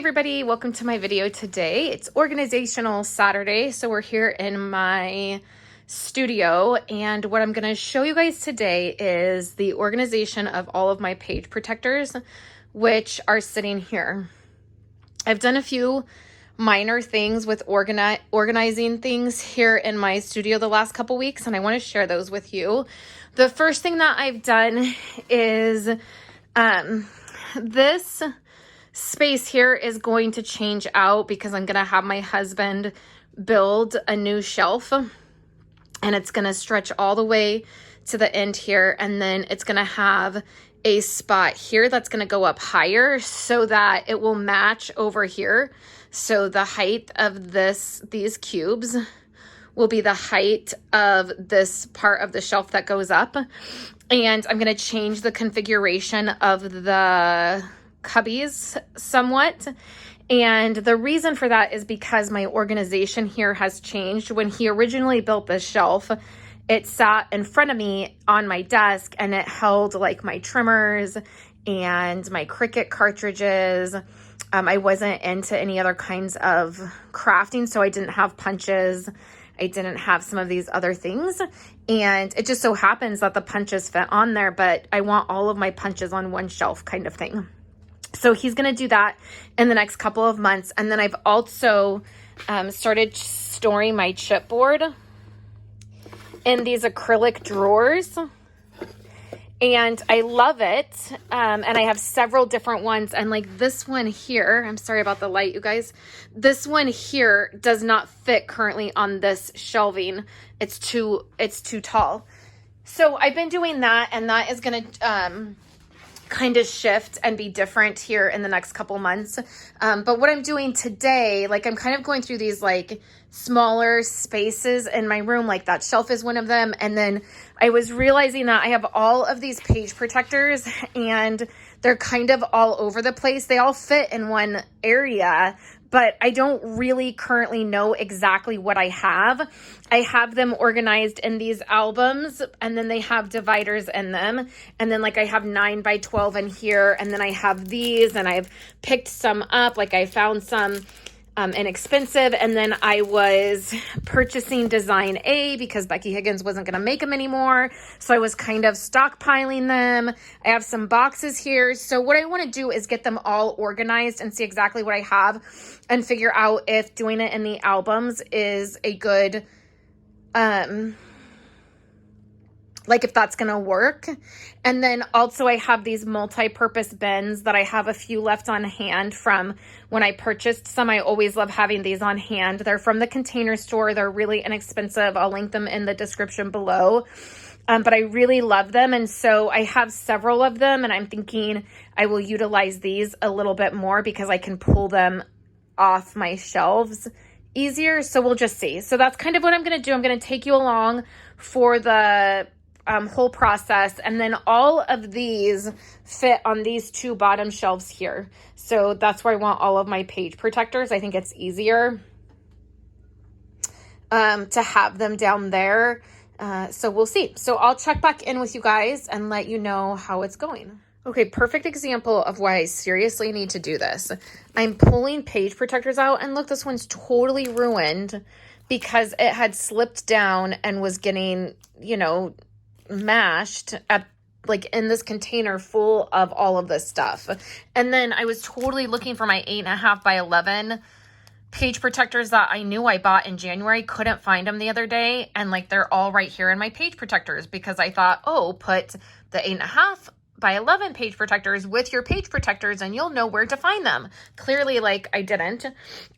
everybody, welcome to my video today. It's Organizational Saturday, so we're here in my studio, and what I'm going to show you guys today is the organization of all of my page protectors, which are sitting here. I've done a few minor things with organizing things here in my studio the last couple weeks, and I want to share those with you. The first thing that I've done is this space here is going to change out because I'm going to have my husband build a new shelf, and it's going to stretch all the way to the end here, and then it's going to have a spot here that's going to go up higher so that it will match over here. So the height of these cubes will be the height of this part of the shelf that goes up. And I'm going to change the configuration of the cubbies somewhat. And the reason for that is because my organization here has changed. When he originally built this shelf, it sat in front of me on my desk, and it held like my trimmers and my Cricut cartridges. I wasn't into any other kinds of crafting, so I didn't have punches. I didn't have some of these other things, and it just so happens that the punches fit on there, but I want all of my punches on one shelf kind of thing. So he's going to do that in the next couple of months. And then I've also started storing my chipboard in these acrylic drawers. And I love it. And I have several different ones. And like this one here, I'm sorry about the light, you guys. This one here does not fit currently on this shelving. It's too tall. So I've been doing that, and that is going to kind of shift and be different here in the next couple months. But what I'm doing today, like I'm kind of going through these like smaller spaces in my room, like that shelf is one of them. And then I was realizing that I have all of these page protectors, and they're kind of all over the place. They all fit in one area, but I don't really currently know exactly what I have. I have them organized in these albums, and then they have dividers in them. And then like I have 9 by 12 in here, and then I have these, and I've picked some up. Like I found some inexpensive, and then I was purchasing design A because Becky Higgins wasn't going to make them anymore, so I was kind of stockpiling them. I have some boxes here, so what I want to do is get them all organized and see exactly what I have and figure out if doing it in the albums is a good like if that's going to work. And then also I have these multi-purpose bins that I have a few left on hand from when I purchased some. I always love having these on hand. They're from the Container Store. They're really inexpensive. I'll link them in the description below. But I really love them. And so I have several of them, and I'm thinking I will utilize these a little bit more because I can pull them off my shelves easier. So we'll just see. So that's kind of what I'm going to do. I'm going to take you along for the whole process, and then all of these fit on these 2 bottom shelves here. So that's where I want all of my page protectors. I think it's easier to have them down there. So we'll see. So I'll check back in with you guys and let you know how it's going. Okay, perfect example of why I seriously need to do this. I'm pulling page protectors out, and look, this one's totally ruined because it had slipped down and was getting, mashed at like in this container full of all of this stuff. And then I was totally looking for my 8.5 by 11 page protectors that I knew I bought in January. Couldn't find them the other day, and like they're all right here in my page protectors because I thought, oh, put the 8.5 by 11 page protectors with your page protectors and you'll know where to find them. Clearly, like I didn't.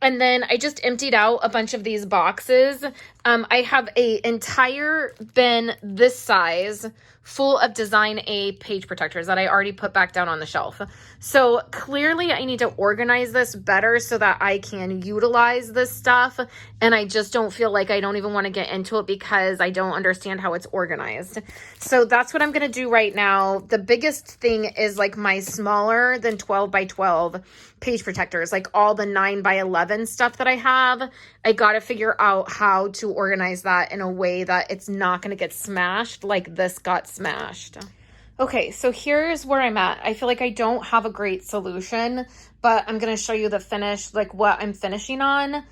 And then I just emptied out a bunch of these boxes. I have a entire bin this size full of design A page protectors that I already put back down on the shelf. So clearly I need to organize this better so that I can utilize this stuff. And I just don't feel like I don't even want to get into it because I don't understand how it's organized. So that's what I'm going to do right now. The biggest thing is like my smaller than 12 by 12 page protectors, like all the 9 by 11 stuff that I have. I got to figure out how to organize that in a way that it's not going to get smashed like this got smashed. Okay, so here's where I'm at. I feel like I don't have a great solution, but I'm going to show you the finish, like what I'm finishing on,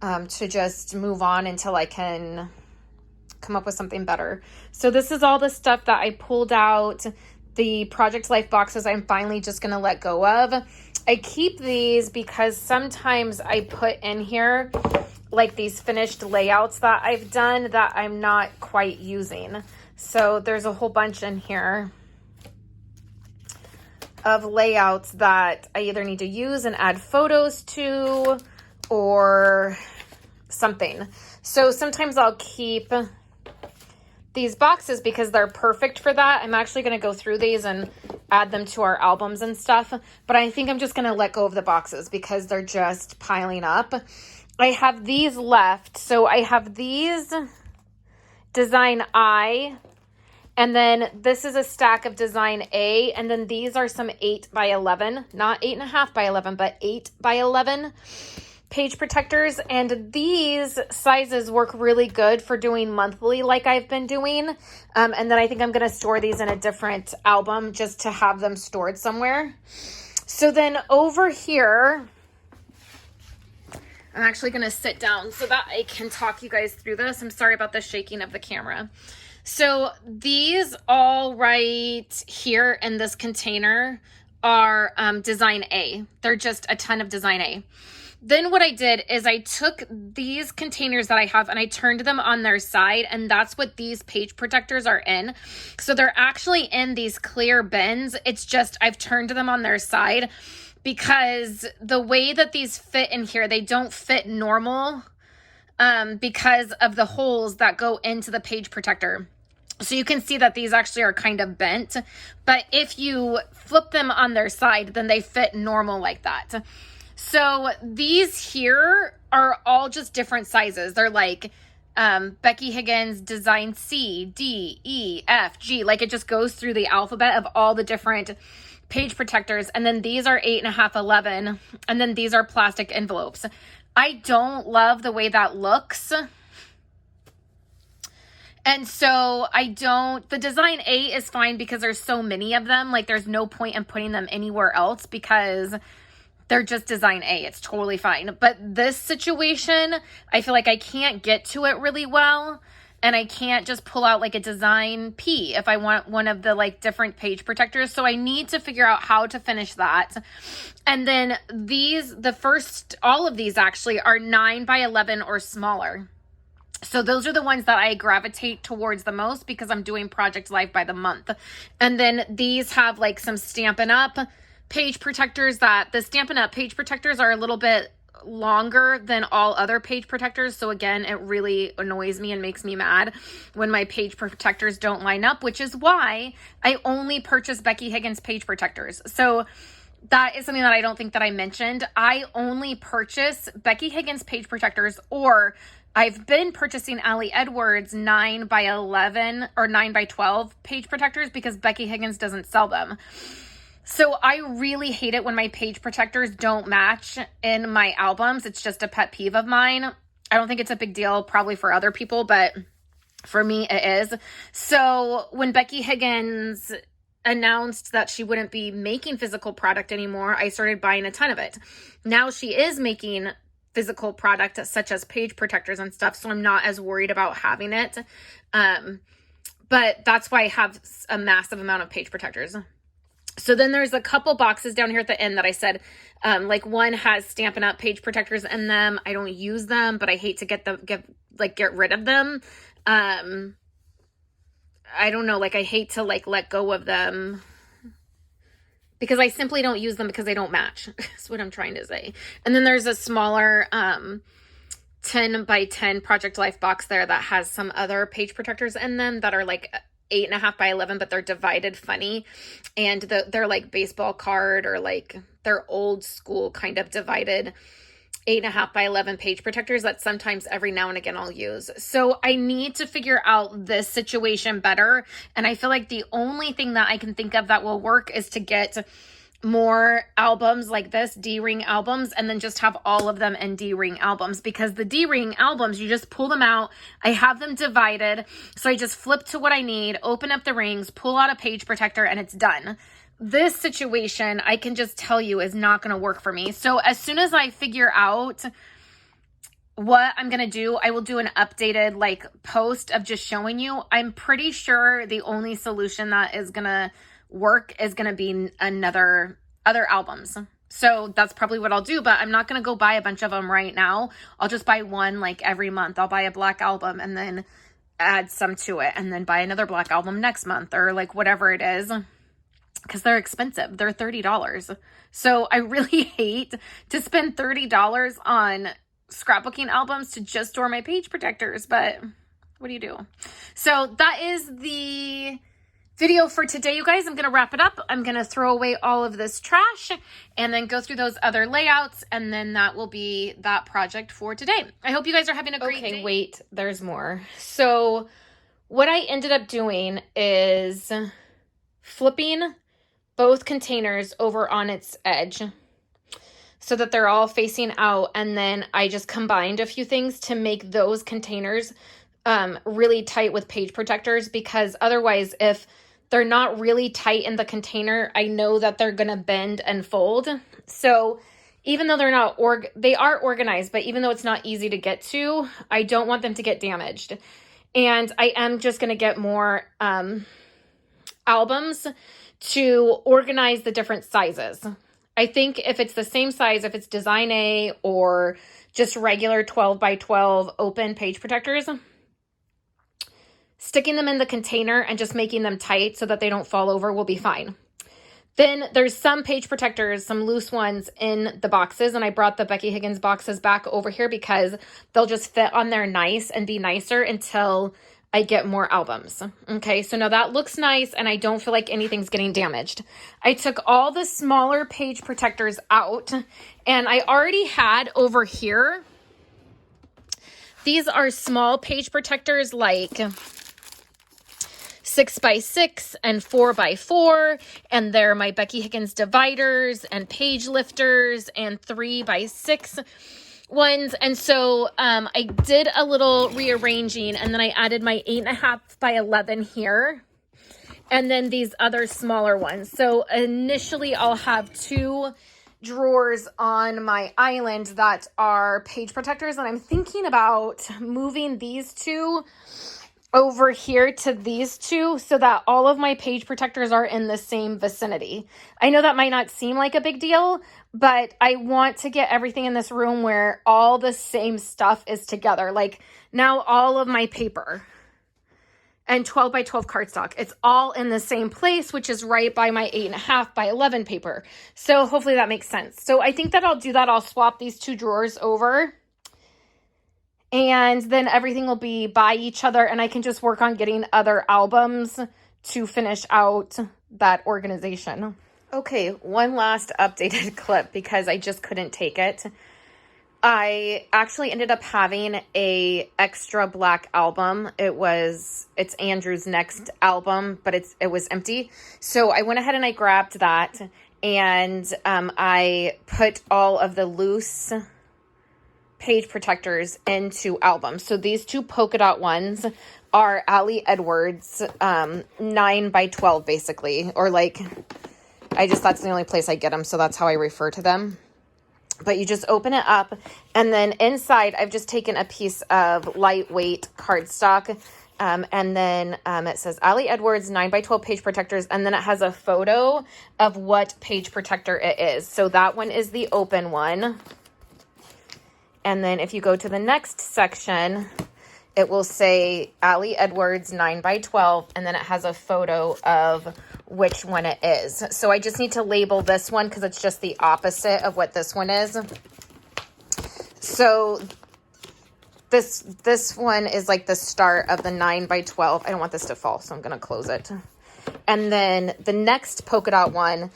to just move on until I can come up with something better. So this is all the stuff that I pulled out. The Project Life boxes I'm finally just going to let go of. I keep these because sometimes I put in here like these finished layouts that I've done that I'm not quite using. So there's a whole bunch in here of layouts that I either need to use and add photos to or something. So sometimes I'll keep these boxes because they're perfect for that. I'm actually going to go through these and add them to our albums and stuff, but I think I'm just going to let go of the boxes because they're just piling up. I have these left. So I have these Design I, and then this is a stack of Design A, and then these are some 8 by 11, not 8.5 by 11, but 8 by 11 page protectors. And these sizes work really good for doing monthly like I've been doing. And then I think I'm going to store these in a different album just to have them stored somewhere. So then over here, I'm actually going to sit down so that I can talk you guys through this. I'm sorry about the shaking of the camera. So these all right here in this container are Design A. They're just a ton of Design A. Then what I did is I took these containers that I have and I turned them on their side, and that's what these page protectors are in. So they're actually in these clear bins. It's just I've turned them on their side because the way that these fit in here, they don't fit normal because of the holes that go into the page protector. So you can see that these actually are kind of bent, but if you flip them on their side, then they fit normal like that. So these here are all just different sizes. They're like Becky Higgins Design C, D, E, F, G. Like it just goes through the alphabet of all the different page protectors. And then these are 8.5, 11. And then these are plastic envelopes. I don't love the way that looks. And so the Design A is fine because there's so many of them. Like there's no point in putting them anywhere else because they're just Design A. It's totally fine. But this situation, I feel like I can't get to it really well. And I can't just pull out like a Design P if I want one of the like different page protectors. So I need to figure out how to finish that. And then all of these actually are 9 by 11 or smaller. So those are the ones that I gravitate towards the most because I'm doing Project Life by the month. And then these have like some Stampin' Up page protectors that the Stampin' Up page protectors are a little bit longer than all other page protectors. So again, it really annoys me and makes me mad when my page protectors don't line up, which is why I only purchase Becky Higgins page protectors. So that is something that I don't think that I mentioned. I only purchase Becky Higgins page protectors, or I've been purchasing Allie Edwards 9 by 11 or 9 by 12 page protectors because Becky Higgins doesn't sell them. So I really hate it when my page protectors don't match in my albums. It's just a pet peeve of mine. I don't think it's a big deal probably for other people, but for me it is. So when Becky Higgins announced that she wouldn't be making physical product anymore, I started buying a ton of it. Now she is making physical product such as page protectors and stuff, so I'm not as worried about having it. But that's why I have a massive amount of page protectors. So then there's a couple boxes down here at the end that I said, like one has Stampin' Up page protectors in them. I don't use them, but I hate to get rid of them. I don't know, like I hate to like let go of them because I simply don't use them because they don't match. That's what I'm trying to say. And then there's a smaller 10 by 10 Project Life box there that has some other page protectors in them that are like 8.5 by 11, but they're divided funny. And they're like baseball card or like they're old school kind of divided 8.5 by 11 page protectors that sometimes every now and again I'll use. So I need to figure out this situation better. And I feel like the only thing that I can think of that will work is to get more albums like this, D-ring albums, and then just have all of them in D-ring albums, because the D-ring albums, you just pull them out. I have them divided, so I just flip to what I need, open up the rings, pull out a page protector, and it's done. This situation, I can just tell you, is not going to work for me. So as soon as I figure out what I'm going to do, I will do an updated like post of just showing you. I'm pretty sure the only solution that is going to work is going to be other albums. So that's probably what I'll do, but I'm not going to go buy a bunch of them right now. I'll just buy one like every month. I'll buy a black album and then add some to it, and then buy another black album next month, or like whatever it is, because they're expensive. They're $30. So I really hate to spend $30 on scrapbooking albums to just store my page protectors, but what do you do? So that is the video for today, you guys. I'm going to wrap it up. I'm going to throw away all of this trash and then go through those other layouts, and then that will be that project for today. I hope you guys are having a great day. Wait, there's more. So what I ended up doing is flipping both containers over on its edge so that they're all facing out, and then I just combined a few things to make those containers really tight with page protectors, because otherwise, if they're not really tight in the container, I know that they're gonna bend and fold. So even though they are organized, but even though it's not easy to get to, I don't want them to get damaged. And I am just gonna get more albums to organize the different sizes. I think if it's the same size, if it's Design A or just regular 12 by 12 open page protectors, sticking them in the container and just making them tight so that they don't fall over will be fine. Then there's some page protectors, some loose ones in the boxes, and I brought the Becky Higgins boxes back over here because they'll just fit on there nice and be nicer until I get more albums. Okay, so now that looks nice and I don't feel like anything's getting damaged. I took all the smaller page protectors out, and I already had over here, these are small page protectors like 6x6 and 4x4, and they're my Becky Higgins dividers and page lifters and 3x6 ones. And so I did a little rearranging, and then I added my 8.5 by 11 here, and then these other smaller ones. So initially I'll have 2 drawers on my island that are page protectors, and I'm thinking about moving these 2 over here to these 2 so that all of my page protectors are in the same vicinity. I know that might not seem like a big deal, but I want to get everything in this room where all the same stuff is together. Like now all of my paper and 12 by 12 cardstock, it's all in the same place, which is right by my 8.5 by 11 paper. So hopefully that makes sense. So I think that I'll do that. I'll swap these 2 drawers over, and then everything will be by each other, and I can just work on getting other albums to finish out that organization. Okay, one last updated clip because I just couldn't take it. I actually ended up having a extra black album. It's Andrew's next album, but it was empty. So I went ahead and I grabbed that, and I put all of the loose page protectors into albums. So these 2 polka dot ones are Ali Edwards 9 by 12 basically, or like, that's the only place I get them, so that's how I refer to them. But you just open it up, and then inside I've just taken a piece of lightweight cardstock, and then it says Ali Edwards 9 by 12 page protectors, and then it has a photo of what page protector it is. So that one is the open one. And then if you go to the next section, it will say Ali Edwards 9 by 12, and then it has a photo of which one it is. So I just need to label this one because it's just the opposite of what this one is. So this one is like the start of the 9 by 12. I don't want this to fall, so I'm going to close it. And then the next polka dot one,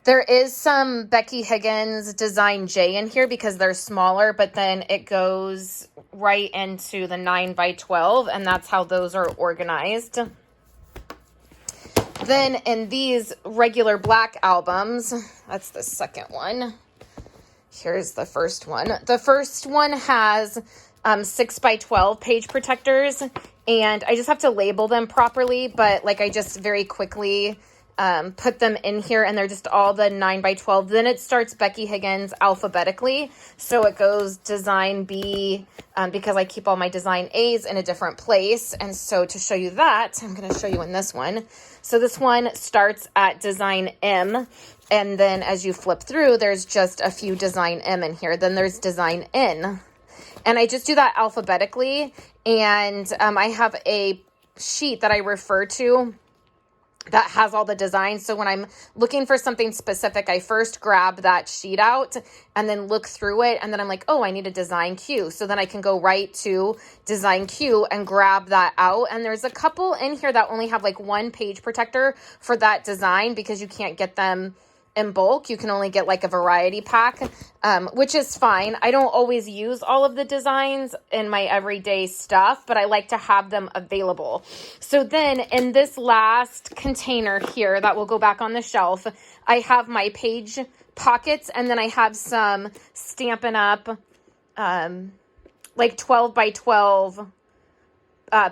there is some Becky Higgins Design J in here because they're smaller, but then it goes right into the 9 by 12, and that's how those are organized. Then in these regular black albums, that's the second one. Here's the first one. The first one has 6x12 page protectors, and I just have to label them properly, but like I just very quickly put them in here, and they're just all the 9x12. Then it starts Becky Higgins alphabetically. So it goes design B, because I keep all my design A's in a different place. And so to show you that, I'm going to show you in this one. So this one starts at design M. And then as you flip through, there's just a few design M in here. Then there's design N. And I just do that alphabetically. And I have a sheet that I refer to that has all the designs. So when I'm looking for something specific, I first grab that sheet out and then look through it. And then I'm like, oh, I need a design Q. So then I can go right to design Q and grab that out. And there's a couple in here that only have like one page protector for that design because you can't get them in bulk. You can only get like a variety pack, which is fine. I don't always use all of the designs in my everyday stuff, but I like to have them available. So then in this last container here that will go back on the shelf, I have my page pockets, and then I have some Stampin' Up! Like 12x12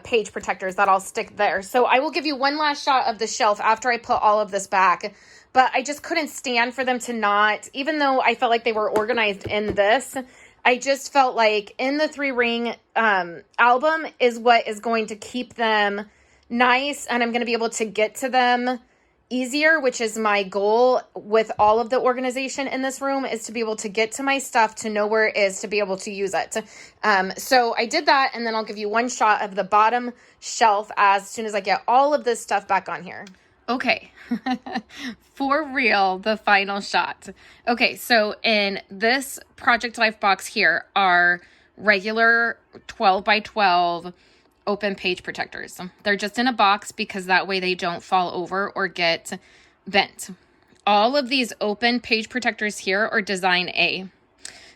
page protectors that I'll stick there. So I will give you one last shot of the shelf after I put all of this back. But I just couldn't stand for them to not, even though I felt like they were organized in this, I just felt like in the 3-ring album is what is going to keep them nice, and I'm going to be able to get to them easier, which is my goal with all of the organization in this room, is to be able to get to my stuff, to know where it is, to be able to use it. So I did that, and then I'll give you one shot of the bottom shelf as soon as I get all of this stuff back on here. Okay, for real, the final shot. Okay, so in this Project Life box here are regular 12x12 open page protectors. They're just in a box because that way they don't fall over or get bent. All of these open page protectors here are design A.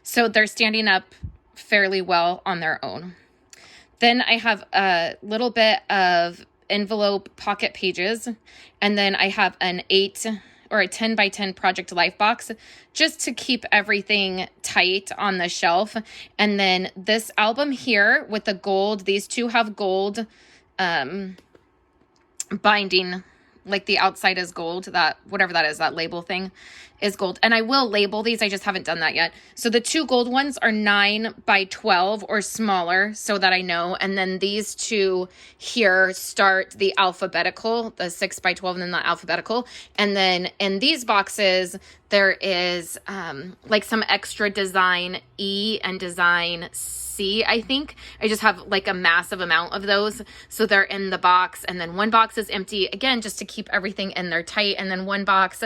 So they're standing up fairly well on their own. Then I have a little bit of envelope pocket pages, and then I have an 8 or a 10x10 Project Life box just to keep everything tight on the shelf. And then this album here with the gold, these two have gold binding, like the outside is gold, that whatever that is, that label thing is gold. And I will label these, I just haven't done that yet. So the two gold ones are 9x12 or smaller, so that I know. And then these two here start the alphabetical, the 6x12 and then the alphabetical. And then in these boxes, there is like some extra design E and design C, I think. I just have like a massive amount of those. So they're in the box, and then one box is empty, again, just to keep everything in there tight. And then one box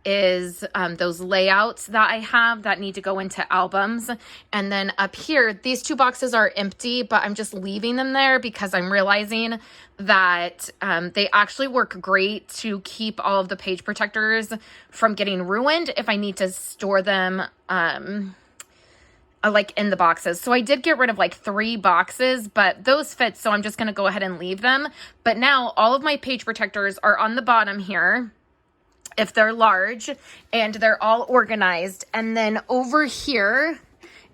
is those layouts that I have that need to go into albums. And then up here, these two boxes are empty, but I'm just leaving them there because I'm realizing that they actually work great to keep all of the page protectors from getting ruined if I need to store them like in the boxes. So I did get rid of like 3 boxes, but those fit, so I'm just going to go ahead and leave them. But now all of my page protectors are on the bottom here, if they're large, and they're all organized. And then over here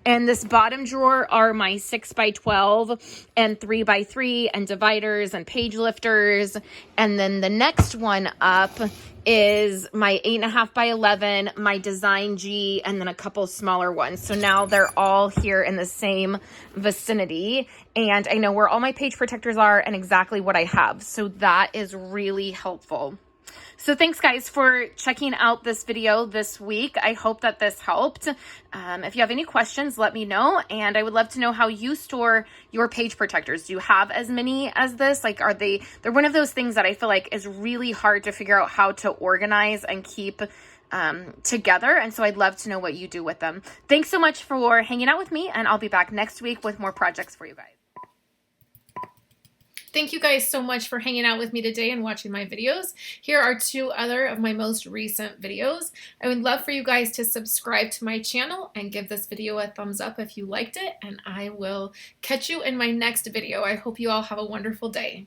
in this bottom drawer are my 6x12 and 3x3 and dividers and page lifters. And then the next one up is my 8.5x11, my design G, and then a couple smaller ones. So now they're all here in the same vicinity, and I know where all my page protectors are and exactly what I have. So that is really helpful. So thanks guys for checking out this video this week. I hope that this helped. If you have any questions, let me know. And I would love to know how you store your page protectors. Do you have as many as this? Like, they're one of those things that I feel like is really hard to figure out how to organize and keep together. And so I'd love to know what you do with them. Thanks so much for hanging out with me, and I'll be back next week with more projects for you guys. Thank you guys so much for hanging out with me today and watching my videos. Here are 2 other of my most recent videos. I would love for you guys to subscribe to my channel and give this video a thumbs up if you liked it, and I will catch you in my next video. I hope you all have a wonderful day.